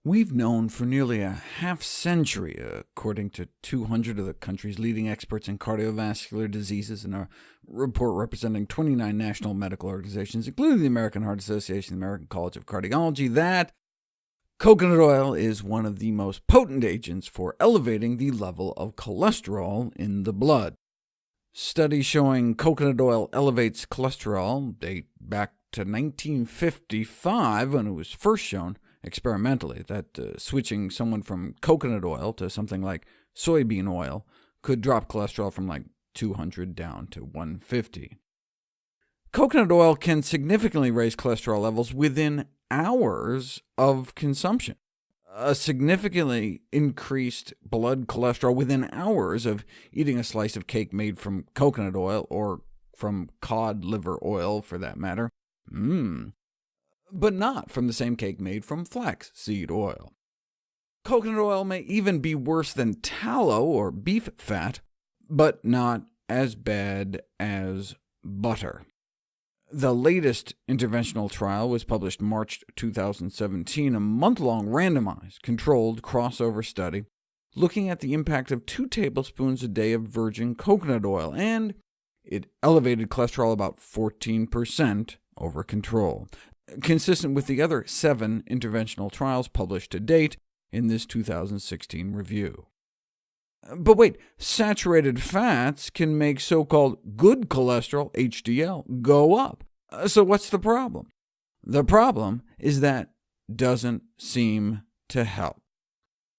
We've known for nearly a half-century, according to 200 of the country's leading experts in cardiovascular diseases in a report representing 29 national medical organizations, including the American Heart Association, the American College of Cardiology, that coconut oil is one of the most potent agents for elevating the level of cholesterol in the blood. Studies showing coconut oil elevates cholesterol date back to 1955, when it was first shown experimentally that switching someone from coconut oil to something like soybean oil could drop cholesterol from like 200 down to 150. Coconut oil can significantly raise cholesterol levels within hours of consumption. A significantly increased blood cholesterol within hours of eating a slice of cake made from coconut oil, or from cod liver oil for that matter, but not from the same cake made from flaxseed oil. Coconut oil may even be worse than tallow or beef fat, but not as bad as butter. The latest interventional trial was published March 2017, a month-long randomized, controlled crossover study looking at the impact of 2 tablespoons a day of virgin coconut oil, and it elevated cholesterol about 14% over control, consistent with the other 7 interventional trials published to date in this 2016 review. But wait, saturated fats can make so-called good cholesterol, HDL, go up. So what's the problem? The problem is that doesn't seem to help.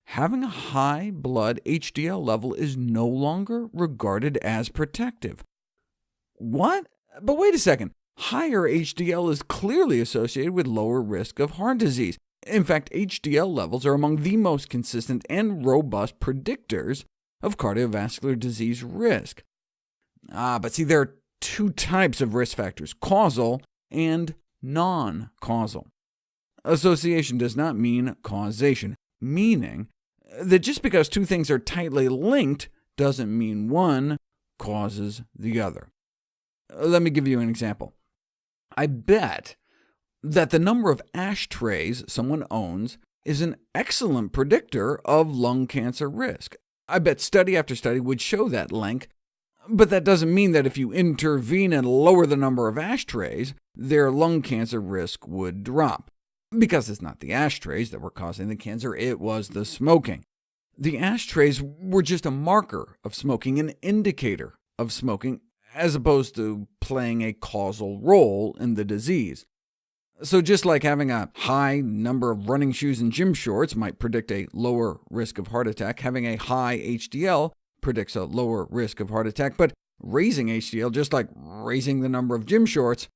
Having a high blood HDL level is no longer regarded as protective. What? But wait a second. Higher HDL is clearly associated with lower risk of heart disease. In fact, HDL levels are among the most consistent and robust predictors of cardiovascular disease risk. But see, there are 2 types of risk factors, causal and non-causal. Association does not mean causation, meaning that just because 2 things are tightly linked doesn't mean one causes the other. Let me give you an example. I bet that the number of ashtrays someone owns is an excellent predictor of lung cancer risk. I bet study after study would show that link, but that doesn't mean that if you intervene and lower the number of ashtrays, their lung cancer risk would drop. Because it's not the ashtrays that were causing the cancer, it was the smoking. The ashtrays were just a marker of smoking, an indicator of smoking, as opposed to playing a causal role in the disease. So just like having a high number of running shoes and gym shorts might predict a lower risk of heart attack, having a high HDL predicts a lower risk of heart attack, but raising HDL, just like raising the number of gym shorts,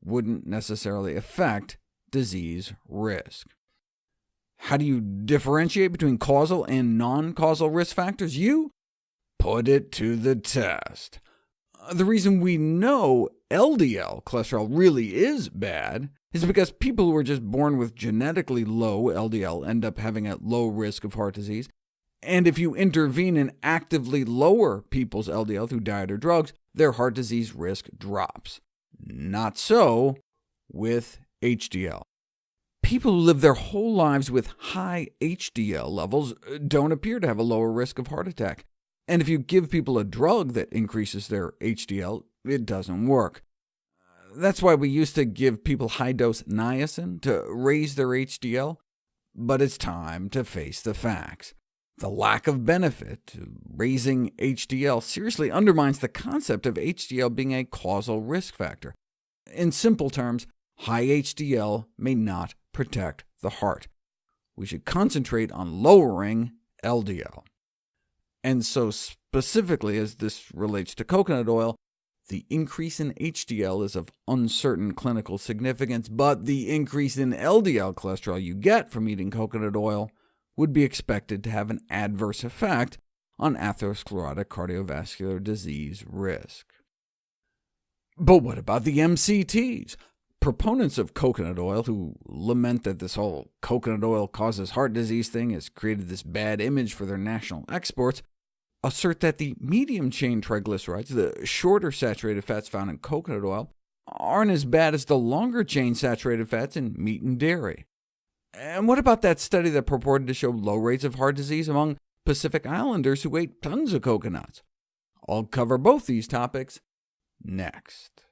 wouldn't necessarily affect disease risk. How do you differentiate between causal and non-causal risk factors? You put it to the test. The reason we know LDL cholesterol really is bad is because people who are just born with genetically low LDL end up having a low risk of heart disease, and if you intervene and actively lower people's LDL through diet or drugs, their heart disease risk drops. Not so with HDL. People who live their whole lives with high HDL levels don't appear to have a lower risk of heart attack. And if you give people a drug that increases their HDL, it doesn't work. That's why we used to give people high-dose niacin to raise their HDL, but it's time to face the facts. The lack of benefit to raising HDL seriously undermines the concept of HDL being a causal risk factor. In simple terms, high HDL may not protect the heart. We should concentrate on lowering LDL. And so specifically, as this relates to coconut oil, the increase in HDL is of uncertain clinical significance, but the increase in LDL cholesterol you get from eating coconut oil would be expected to have an adverse effect on atherosclerotic cardiovascular disease risk. But what about the MCTs? Proponents of coconut oil, who lament that this whole coconut oil causes heart disease thing has created this bad image for their national exports, assert that the medium-chain triglycerides, the shorter saturated fats found in coconut oil, aren't as bad as the longer-chain saturated fats in meat and dairy. And what about that study that purported to show low rates of heart disease among Pacific Islanders who ate tons of coconuts? I'll cover both these topics next.